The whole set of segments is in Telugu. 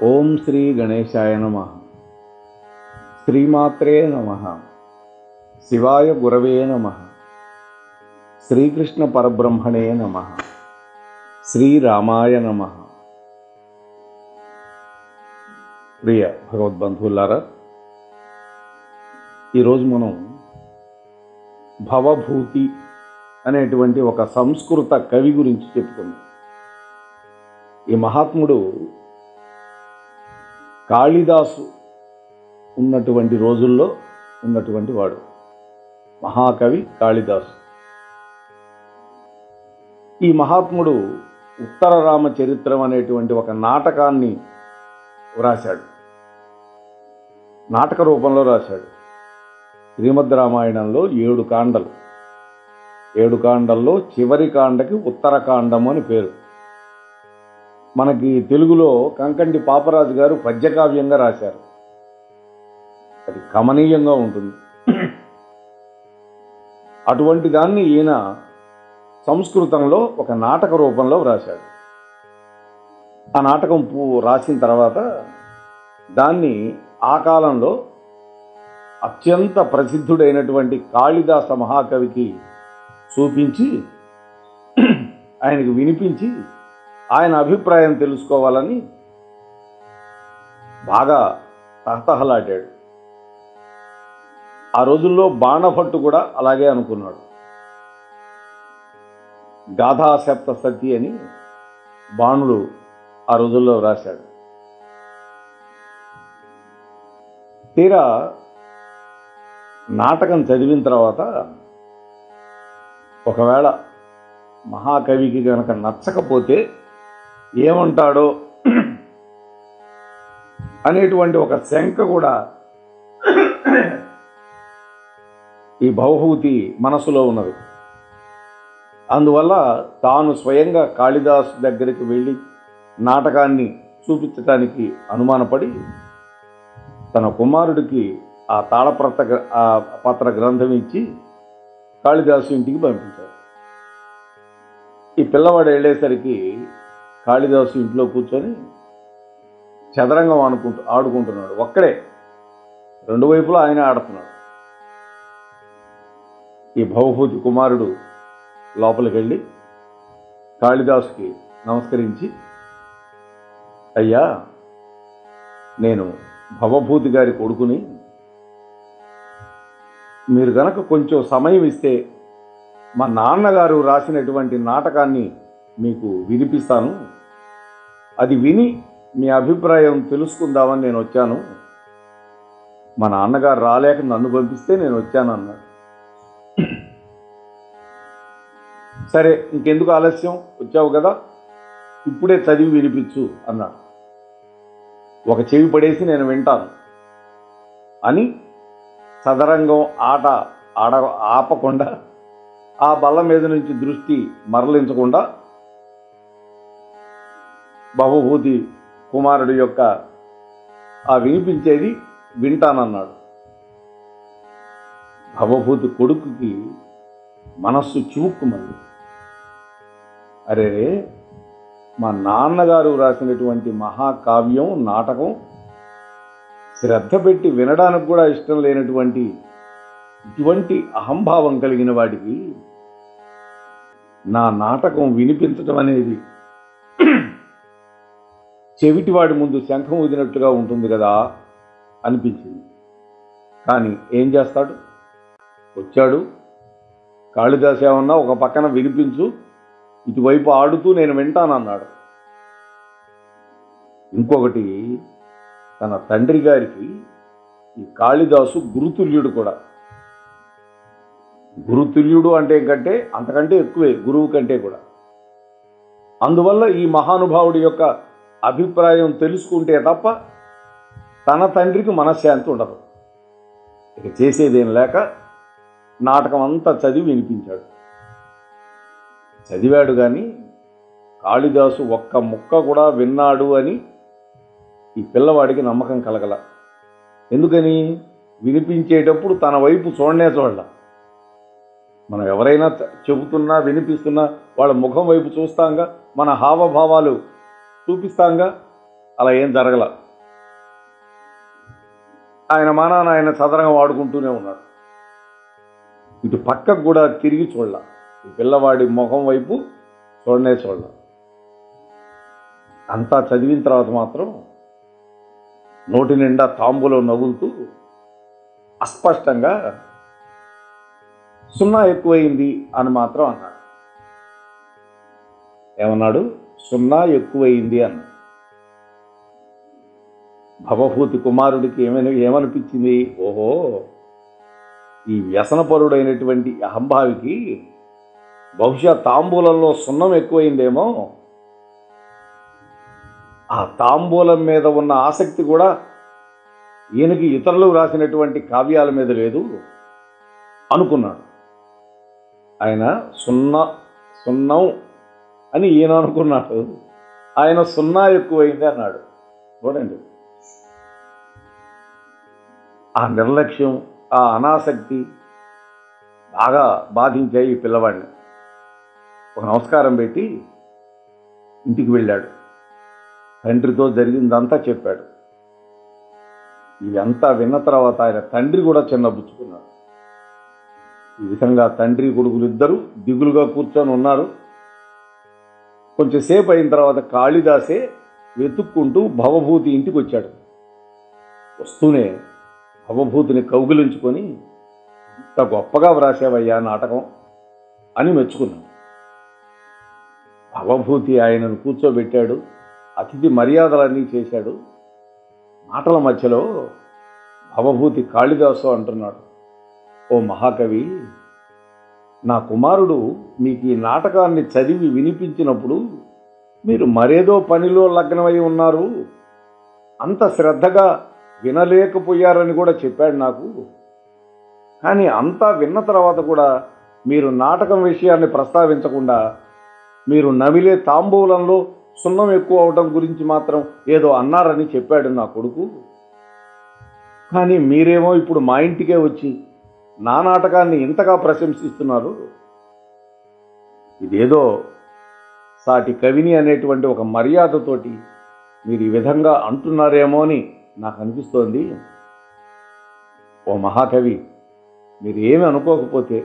ఓం శ్రీ గణేశాయ నమః. శ్రీమాత్రే నమః. శివాయ గురవే నమః. శ్రీకృష్ణ పరబ్రహ్మణే నమః. శ్రీరామాయ నమః. ప్రియ భగవద్బంధువులారా, ఈరోజు మనం భవభూతి అనేటువంటి ఒక సంస్కృత కవి గురించి చెప్పుకుందాం. ఈ మహాత్ముడు కాళిదాసు ఉన్నటువంటి రోజుల్లో ఉన్నటువంటి వాడు. మహాకవి కాళిదాసు. ఈ మహాత్ముడు ఉత్తర రామచరిత్రం అనేటువంటి ఒక నాటకాన్ని వ్రాశాడు. నాటక రూపంలో రాశాడు. శ్రీమద్ రామాయణంలో 7 కాండలు. 7 కాండల్లో చివరి కాండకి ఉత్తరకాండము అని పేరు. మనకి తెలుగులో కంకంటి పాపరాజు గారు పద్యకావ్యంగా రాశారు. అది కమనీయంగా ఉంటుంది. అటువంటి దాన్ని ఈయన సంస్కృతంలో ఒక నాటక రూపంలో వ్రాశాడు. ఆ నాటకం రాసిన తర్వాత దాన్ని ఆ కాలంలో అత్యంత ప్రసిద్ధుడైనటువంటి కాళిదాస మహాకవికి చూపించి ఆయనకు వినిపించి ఆయన అభిప్రాయం తెలుసుకోవాలని బాగా తహతహలాడాడు. ఆ రోజుల్లో బాణభట్టు కూడా అలాగే అనుకున్నాడు. గాథాసప్తశతి అని బాణుడు ఆ రోజుల్లో రాశాడు. తీరా నాటకం చదివిన తర్వాత ఒకవేళ మహాకవికి కనుక నచ్చకపోతే ఏమంటాడో అనేటువంటి ఒక శంక కూడా ఈ భవభూతి మనసులో ఉన్నది. అందువల్ల తాను స్వయంగా కాళిదాసు దగ్గరికి వెళ్ళి నాటకాన్ని చూపించటానికి అనుమానపడి తన కుమారుడికి ఆ పత్ర గ్రంథం ఇచ్చి కాళిదాసు ఇంటికి పంపించాడు. ఈ పిల్లవాడు వెళ్ళేసరికి కాళిదాసు ఇంట్లో కూర్చొని చదరంగం ఆడుకుంటున్నాడు. ఒక్కడే, 2 వైపులా ఆయన ఆడుతున్నాడు. ఈ భవభూతి కుమారుడు లోపలికి వెళ్ళి కాళిదాసుకి నమస్కరించి, అయ్యా, నేను భవభూతి గారి కొడుకుని, మీరు గనక కొంచెం సమయం ఇస్తే మా నాన్నగారు రాసినటువంటి నాటకాన్ని మీకు వినిపిస్తాను. అది విని మీ అభిప్రాయం తెలుసుకుందామని నేను వచ్చాను. మా నాన్నగారు రాలేక నన్ను పంపిస్తే నేను వచ్చాను అన్నాడు. సరే, ఇంకెందుకు ఆలస్యం, వచ్చావు కదా, ఇప్పుడే చదివి వినిపించు అన్నాడు. ఒక చెవి పడేసి నేను వింటాను అని సదరంగం ఆపకుండా, ఆ బల్ల మీద నుంచి దృష్టి మరలించకుండా భవభూతి కుమారుడి యొక్క ఆ వినిపించేది వింటానన్నాడు. భవభూతి కొడుకుకి మనస్సు చివుక్కుమంది. అరే, మా నాన్నగారు రాసినటువంటి మహాకావ్యం, నాటకం శ్రద్ధ పెట్టి వినడానికి కూడా ఇష్టం లేనటువంటి ఇటువంటి అహంభావం కలిగిన వాడికి నా నాటకం వినిపించటం అనేది చెవిటివాడి ముందు శంఖం ఊదినట్టుగా ఉంటుంది కదా అనిపించింది. కానీ ఏం చేస్తాడు, వచ్చాడు. కాళిదాసు ఏమన్నా ఒక పక్కన వినిపించు, ఇటువైపు ఆడుతూ నేను వింటానన్నాడు. ఇంకొకటి, తన తండ్రి గారికి ఈ కాళిదాసు గురుతుల్యుడు కూడా. గురుతుల్యుడు అంటే కంటే అంతకంటే ఎక్కువే, గురువు కంటే కూడా. అందువల్ల ఈ మహానుభావుడి యొక్క అభిప్రాయం తెలుసుకుంటే తప్ప తన తండ్రికి మనశ్శాంతి ఉండదు. ఇక చేసేదేం లేక నాటకం అంతా చదివి వినిపించాడు. చదివాడు కానీ కాళిదాసు ఒక్క ముక్క కూడా విన్నాడు అని ఈ పిల్లవాడికి నమ్మకం కలగల. ఎందుకని? వినిపించేటప్పుడు తన వైపు చూడలా. మనం ఎవరైనా చెబుతున్నా వినిపిస్తున్నా వాళ్ళ ముఖం వైపు చూస్తాంగా, మన హావభావాలు చూపిస్తాంగా. అలా ఏం జరగల. ఆయన మానాన ఆయన సదరంగా వాడుకుంటూనే ఉన్నాడు. ఇటు పక్కకు కూడా తిరిగి చూడాల, ఈ పిల్లవాడి ముఖం వైపు చూడల. అంతా చదివిన తర్వాత మాత్రం నోటి నిండా తాంబూలం నవ్వులుతూ అస్పష్టంగా 0 ఎక్కువైంది అని మాత్రం అన్నాడు. ఏమన్నాడు? 0 ఎక్కువైంది అన్నాడు. భవభూతి కుమారుడికి ఏమనిపించింది? ఓహో, ఈ వ్యసనపరుడైనటువంటి అహంభావికి బహుశా తాంబూలంలో 0 ఎక్కువైందేమో. ఆ తాంబూలం మీద ఉన్న ఆసక్తి కూడా ఈయనకి ఇతరులు రాసినటువంటి కావ్యాల మీద లేదు అనుకున్నాడు. ఆయన 0 అని ఈయన అనుకున్నాడు, ఆయన 0 ఎక్కువైంది అన్నాడు. చూడండి, ఆ నిర్లక్ష్యం, ఆ అనాసక్తి బాగా బాధించాయి ఈ పిల్లవాడిని. ఒక నమస్కారం పెట్టి ఇంటికి వెళ్ళాడు. తండ్రితో జరిగిందంతా చెప్పాడు. ఇదంతా విన్న తర్వాత ఆయన తండ్రి కూడా చిన్నబుచ్చుకున్నాడు. ఈ విధంగా తండ్రి కొడుకులు ఇద్దరు దిగులుగా కూర్చొని ఉన్నారు. కొంచెంసేపు అయిన తర్వాత కాళిదాసే వెతుక్కుంటూ భవభూతి ఇంటికి వచ్చాడు. వస్తూనే భవభూతిని కౌగిలించుకొని, ఇంత గొప్పగా వ్రాసావయ్యా నాటకం అని మెచ్చుకున్నాడు. భవభూతి ఆయనను కూర్చోబెట్టాడు, అతిథి మర్యాదలన్నీ చేశాడు. మాటల మధ్యలో భవభూతి కాళిదాసు అంటున్నాడు, ఓ మహాకవి, నా కుమారుడు మీకు ఈ నాటకాన్ని చదివి వినిపించినప్పుడు మీరు మరేదో పనిలో లగ్నమై ఉన్నారు, అంత శ్రద్ధగా వినలేకపోయారని కూడా చెప్పాడు నాకు. కానీ అంతా విన్న తర్వాత కూడా మీరు నాటకం విషయాన్ని ప్రస్తావించకుండా మీరు నమిలే తాంబూలంలో 0 ఎక్కువ అవటం గురించి మాత్రం ఏదో అన్నారని చెప్పాడు నా కొడుకు. కానీ మీరేమో ఇప్పుడు మా ఇంటికే వచ్చి నా నాటకాన్ని ఇంతగా ప్రశంసిస్తున్నారు. ఇదేదో సాటి కవిని అనేటువంటి ఒక మర్యాదతోటి మీరు ఈ విధంగా అంటున్నారేమో అని నాకు అనిపిస్తోంది. ఓ మహాకవి, మీరు ఏమి అనుకోకపోతే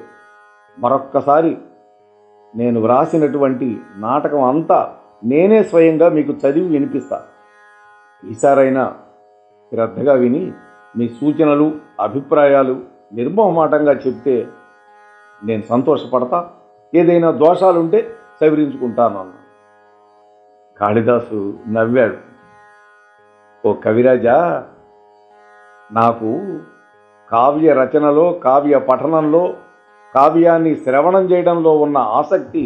మరొక్కసారి నేను వ్రాసినటువంటి నాటకం అంతా నేనే స్వయంగా మీకు చదివి వినిపిస్తా. ఈసారైనా శ్రద్ధగా విని మీ సూచనలు, అభిప్రాయాలు నిర్మోహమాటంగా చెప్తే నేను సంతోషపడతా. ఏదైనా దోషాలుంటే సవరించుకుంటాను అన్న. కాళిదాసు నవ్వాడు. ఓ కవిరాజా, నాకు కావ్య రచనలో, కావ్య పఠనంలో, కావ్యాన్ని శ్రవణం చేయడంలో ఉన్న ఆసక్తి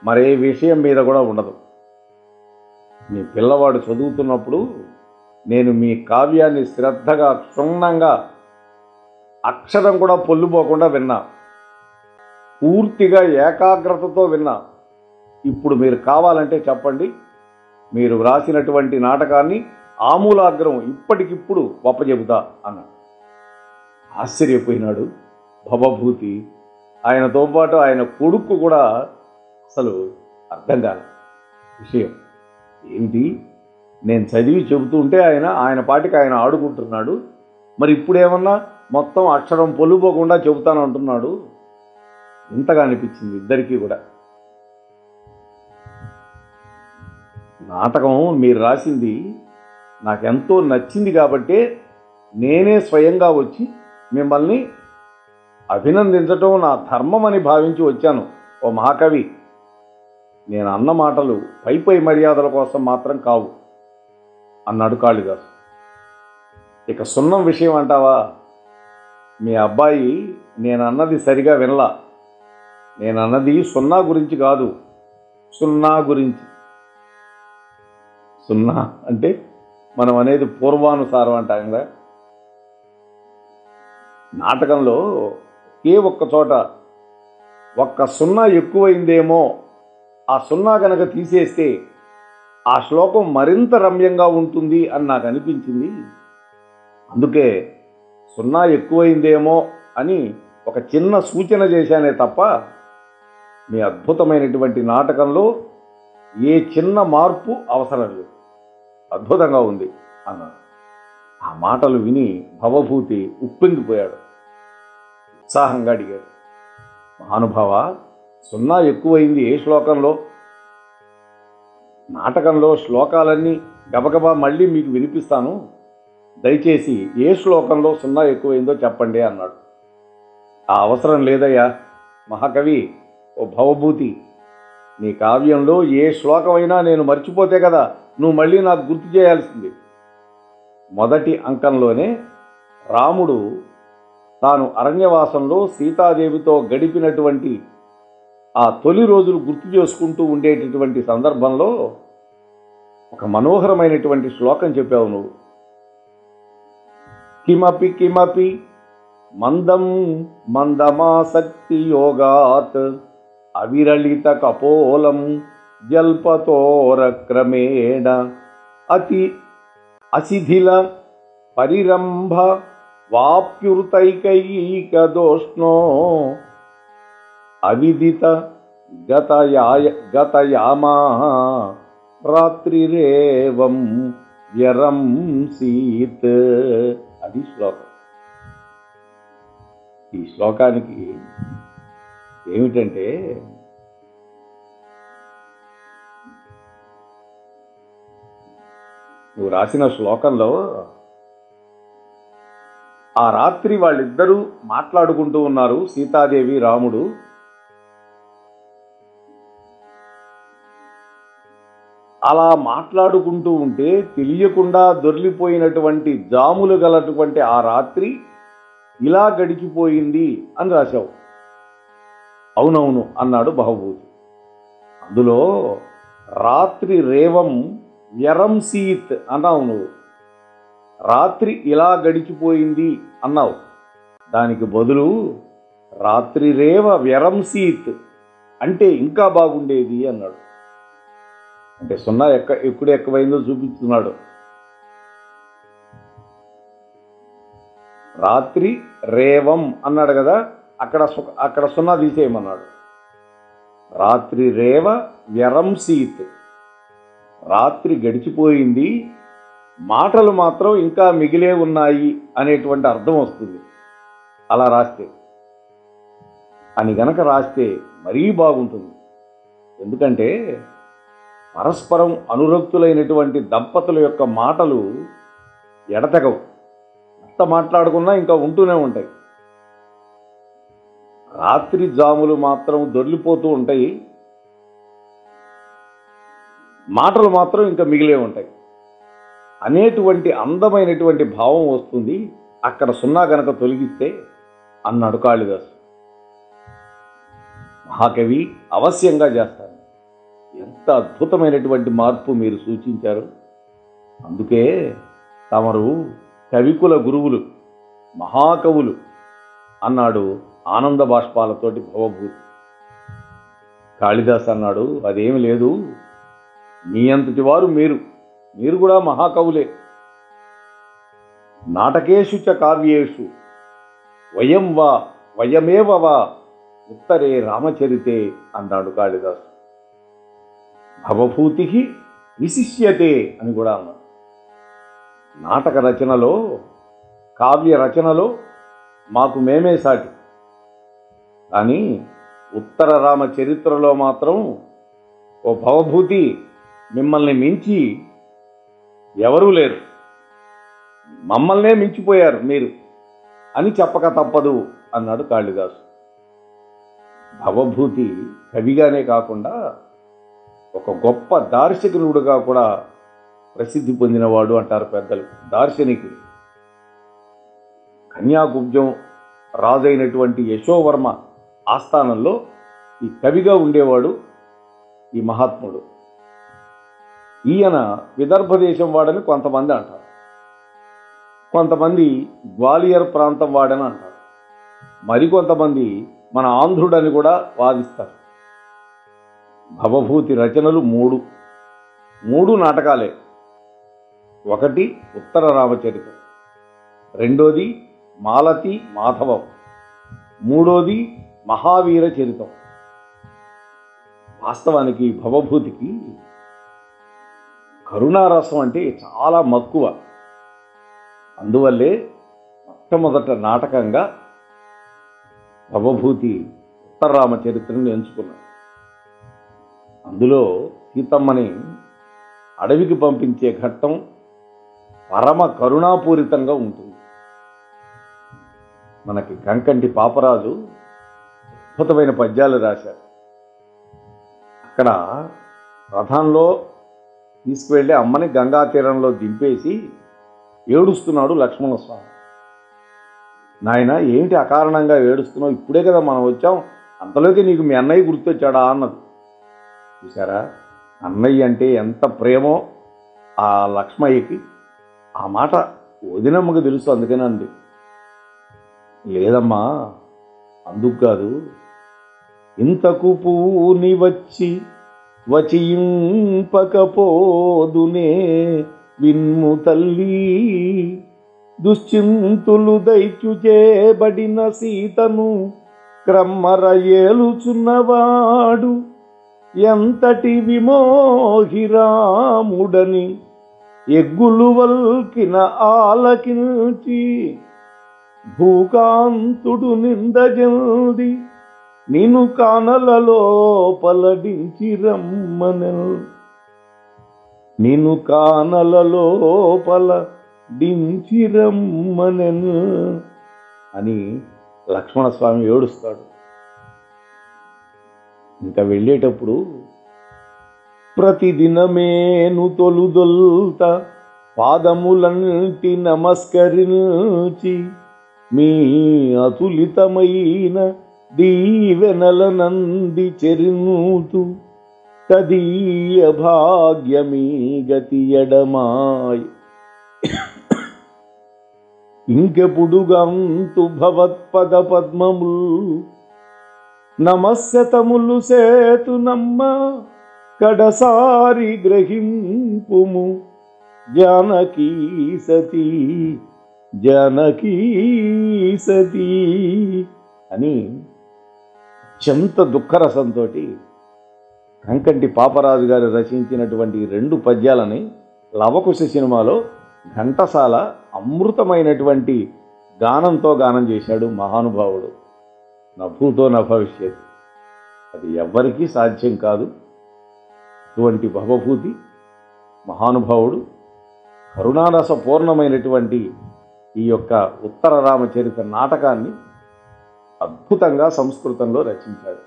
మరే విషయం మీద కూడా ఉండదు. మీ పిల్లవాడు చదువుతున్నప్పుడు నేను మీ కావ్యాన్ని శ్రద్ధగా, క్షుణ్ణంగా, అక్షరం కూడా పొల్లుపోకుండా విన్నా, పూర్తిగా ఏకాగ్రతతో విన్నా. ఇప్పుడు మీరు కావాలంటే చెప్పండి, మీరు వ్రాసినటువంటి నాటకాన్ని ఆమూలాగ్రం ఇప్పటికిప్పుడు ఒప్పజెబుతా అన్నాడు. ఆశ్చర్యపోయినాడు భవభూతి. ఆయనతో పాటు ఆయన కొడుకు కూడా అసలు అర్థం కాల విషయం ఏమిటి. నేను చదివి చెబుతూ ఉంటే ఆయన పాటికి ఆయన ఆడుకుంటున్నాడు. మరి ఇప్పుడేమన్నా మొత్తం అక్షరం పొల్లుపోకుండా చెబుతాను అంటున్నాడు. ఇంతగా అనిపించింది ఇద్దరికీ కూడా. నాటకం మీరు రాసింది నాకెంతో నచ్చింది కాబట్టే నేనే స్వయంగా వచ్చి మిమ్మల్ని అభినందించటం నా ధర్మం అని భావించి వచ్చాను. ఓ మహాకవి, నేను అన్న మాటలు పై మర్యాదల కోసం మాత్రం కావు అన్నాడు కాళిదాసు. ఇక 0 విషయం అంటావా? మీ అబ్బాయి నేనన్నది సరిగా వినలా. నేనన్నది 0 గురించి కాదు, 0 గురించి. 0 అంటే మనం అనేది పూర్వానుసారం అంటాం కదా. నాటకంలో ఒక్క చోట ఒక్క 0 ఎక్కువైందేమో, ఆ 0 కనుక తీసేస్తే ఆ శ్లోకం మరింత రమ్యంగా ఉంటుంది అని నాకు అనిపించింది. అందుకే 0 ఎక్కువైందేమో అని ఒక చిన్న సూచన చేశానే తప్ప మీ అద్భుతమైనటువంటి నాటకంలో ఏ చిన్న మార్పు అవసరం లేదు. అద్భుతంగా ఉంది అన్నాడు. ఆ మాటలు విని భవభూతి ఉప్పొంగిపోయాడు. ఉత్సాహంగా అడిగాడు, మహానుభావ, సున్నా ఎక్కువైంది ఏ శ్లోకంలో? నాటకంలో శ్లోకాలన్నీ గబగబా మళ్ళీ మీకు వినిపిస్తాను, దయచేసి ఏ శ్లోకంలో సున్నా ఎక్కువైందో చెప్పండి అన్నాడు. ఆ అవసరం లేదయ్యా మహాకవి, ఓ భవభూతి, నీ కావ్యంలో ఏ శ్లోకమైనా నేను మర్చిపోతే కదా నువ్వు మళ్ళీ నాకు గుర్తు చేయాల్సింది. మొదటి అంకంలోనే రాముడు తాను అరణ్యవాసంలో సీతాదేవితో గడిపినటువంటి ఆ తొలి రోజులు గుర్తు చేసుకుంటూ ఉండేటటువంటి సందర్భంలో ఒక మనోహరమైనటువంటి శ్లోకం చెప్పావు నువ్వు. కిమపి కిమపి మందం మందమాసక్తి యోగాత్ అవిరళిత కపోలం జల్పతోరక్రమేణ అతి అశిథిల పరిరంభ వాప్యుర్తైకైకదోష్ణో అవిదిత గతయామా రాత్రిరేవం వ్యరంసీత్. అది శ్లోకం. ఈ శ్లోకానికి ఏమిటంటే, నువ్వు రాసిన శ్లోకంలో ఆ రాత్రి వాళ్ళిద్దరూ మాట్లాడుకుంటూ ఉన్నారు, సీతాదేవి రాముడు. అలా మాట్లాడుకుంటూ ఉంటే తెలియకుండా దొర్లిపోయినటువంటి జాములు గలటువంటి ఆ రాత్రి ఇలా గడిచిపోయింది అని రాశావు. అవునవును అన్నాడు భవభూతి. అందులో రాత్రి రేవం వ్యరంసీత్ అన్నావు నువ్వు. రాత్రి ఇలా గడిచిపోయింది అన్నావు, దానికి బదులు రాత్రి రేవ వ్యరంసీత్ అంటే ఇంకా బాగుండేది అన్నాడు. అంటే సున్నా ఎప్పుడు ఎక్కువైందో చూపిస్తున్నాడు. రాత్రి రేవం అన్నాడు కదా, అక్కడ సున్నా తీసేయమన్నాడు. రాత్రి రేవ వ్యరంసీత్, రాత్రి గడిచిపోయింది, మాటలు మాత్రం ఇంకా మిగిలే ఉన్నాయి అనేటువంటి అర్థం వస్తుంది అలా రాస్తే. అని గనక రాస్తే మరీ బాగుంటుంది. ఎందుకంటే పరస్పరం అనురక్తులైనటువంటి దంపతుల యొక్క మాటలు ఎడతెగవు. ఎంత మాట్లాడుకున్నా ఇంకా ఉంటూనే ఉంటాయి. రాత్రి జాములు మాత్రం దొర్లిపోతూ ఉంటాయి, మాటలు మాత్రం ఇంకా మిగిలే ఉంటాయి అనేటువంటి అందమైనటువంటి భావం వస్తుంది అక్కడ సున్నా గనక తొలగిస్తే అన్నాడు కాళిదాసు. మహాకవి, అవశ్యంగా చేస్తాను. ఎంత అద్భుతమైనటువంటి మార్పు మీరు సూచించారు. అందుకే తమరు కవికుల గురువులు, మహాకవులు అన్నాడు ఆనంద బాష్పాలతోటి భవభూతి. కాళిదాస్ అన్నాడు, అదేమి లేదు, మీ అంతటి వారు మీరు కూడా మహాకవులే. నాటకేషు చ కావ్యేషు వయమేవ వా ఉత్తరే రామచరితే అన్నాడు కాళిదాసు. భవభూతి విశిష్యతే అని కూడా అన్నాడు. నాటక రచనలో, కావ్య రచనలో మాకు మేమే సాటి, కానీ ఉత్తర రామ చరిత్రలో మాత్రం ఓ భవభూతి, మిమ్మల్ని మించి ఎవరూ లేరు, మమ్మల్నే మించిపోయారు మీరు అని చెప్పక తప్పదు అన్నాడు కాళిదాసు. భవభూతి కవిగానే కాకుండా ఒక గొప్ప దార్శనికుడుగా కూడా ప్రసిద్ధి పొందినవాడు అంటారు పెద్దలు. దార్శనికుడు. కన్యాకుబ్జం రాజైనటువంటి యశోవర్మ ఆస్థానంలో ఈ కవిగా ఉండేవాడు ఈ మహాత్ముడు. ఈయన విదర్భ దేశం వాడని కొంతమంది అంటారు, కొంతమంది గ్వాలియర్ ప్రాంతం వాడని అంటారు, మరికొంతమంది మన ఆంధ్రుడని కూడా వాదిస్తారు. భవభూతి రచనలు మూడు నాటకాలే. ఒకటి ఉత్తర రామచరితం, రెండోది మాలతి మాధవం, మూడోది మహావీర చరితం. వాస్తవానికి భవభూతికి కరుణారసం అంటే చాలా మక్కువ. అందువల్లే మొట్టమొదట నాటకంగా భవభూతి ఉత్తరరామచరిత్రను ఎంచుకున్నాను. అందులో సీతమ్మని అడవికి పంపించే ఘట్టం పరమ కరుణాపూరితంగా ఉంటుంది. మనకి కంకంటి పాపరాజు అద్భుతమైన పద్యాలు రాశారు. అక్కడ రథంలో తీసుకువెళ్ళి అమ్మని గంగా తీరంలో దింపేసి ఏడుస్తున్నాడు లక్ష్మణస్వామి. నాయన ఏమిటి అకారణంగా ఏడుస్తున్నావు? ఇప్పుడే కదా మనం వచ్చాం, అంతలోకి నీకు మీ అన్నయ్య గుర్తొచ్చాడా అన్నది. చూసారా, అన్నయ్య అంటే ఎంత ప్రేమో ఆ లక్ష్మయ్యకి. ఆ మాట వదినమ్మకు తెలుసు, అందుకనే అంది. లేదమ్మా, అందుకు కాదు. ఇంతకు పూని వచింపకపోదునే విన్ము తల్లి, దుశ్చింతులు దైత్యు చేయబడిన సీతను క్రమ్మర ఏలుచున్నవాడు ఎంతటి విమోహిరాముడని ఎగ్గులు వల్కిన ఆలకించి భూకాంతుడు నిందజల్ది నిన్ను కానలలో పలడించి రమ్మనెల్, నిన్ను కానలలో పలడించి రమ్మనెల్ అని లక్ష్మణస్వామి ఏడుస్తాడు. ఇంకా వెళ్ళేటప్పుడు ప్రతిదినమేను తొలుదొల్త పాదములంటి నమస్కరించి మీ అతులితమైన దీవెనల నంది చెరినూతు తదీయ భాగ్యమీ గతి ఎడమాయ్, ఇంకెపుడుగంతు భవత్పద పద్మముల్ నమస్యతములు సేతునమ్మ కడసారి గ్రహింపుము జానకీ సతీ జానకీ సతీ అని అత్యంత దుఃఖరసంతో కంకంటి పాపరాజు గారు రచించినటువంటి 2 పద్యాలని లవకుశ సినిమాలో ఘంటసాల అమృతమైనటువంటి గానంతో గానం చేశాడు మహానుభావుడు. నభూతో నభవిష్యత్, అది ఎవ్వరికీ సాధ్యం కాదు. ఇటువంటి భవభూతి మహానుభావుడు కరుణారస పూర్ణమైనటువంటి ఈ యొక్క ఉత్తర రామచరిత్ర నాటకాన్ని అద్భుతంగా సంస్కృతంలో రచించాడు.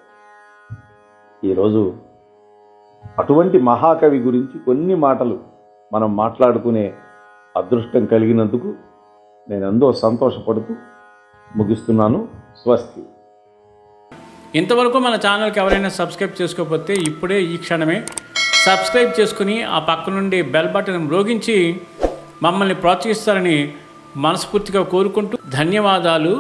ఈరోజు అటువంటి మహాకవి గురించి కొన్ని మాటలు మనం మాట్లాడుకునే అదృష్టం కలిగినందుకు నేను ఎంతో సంతోషపడుతూ ముగిస్తున్నాను. స్వస్తి. ఇంతవరకు మన ఛానల్కి ఎవరైనా సబ్స్క్రైబ్ చేసుకోకపోతే ఇప్పుడే ఈ క్షణమే సబ్స్క్రైబ్ చేసుకుని ఆ పక్క నుండి బెల్ బటన్ మ్రోగించి మమ్మల్ని ప్రోత్సహిస్తారని మనస్ఫూర్తిగా కోరుకుంటూ ధన్యవాదాలు.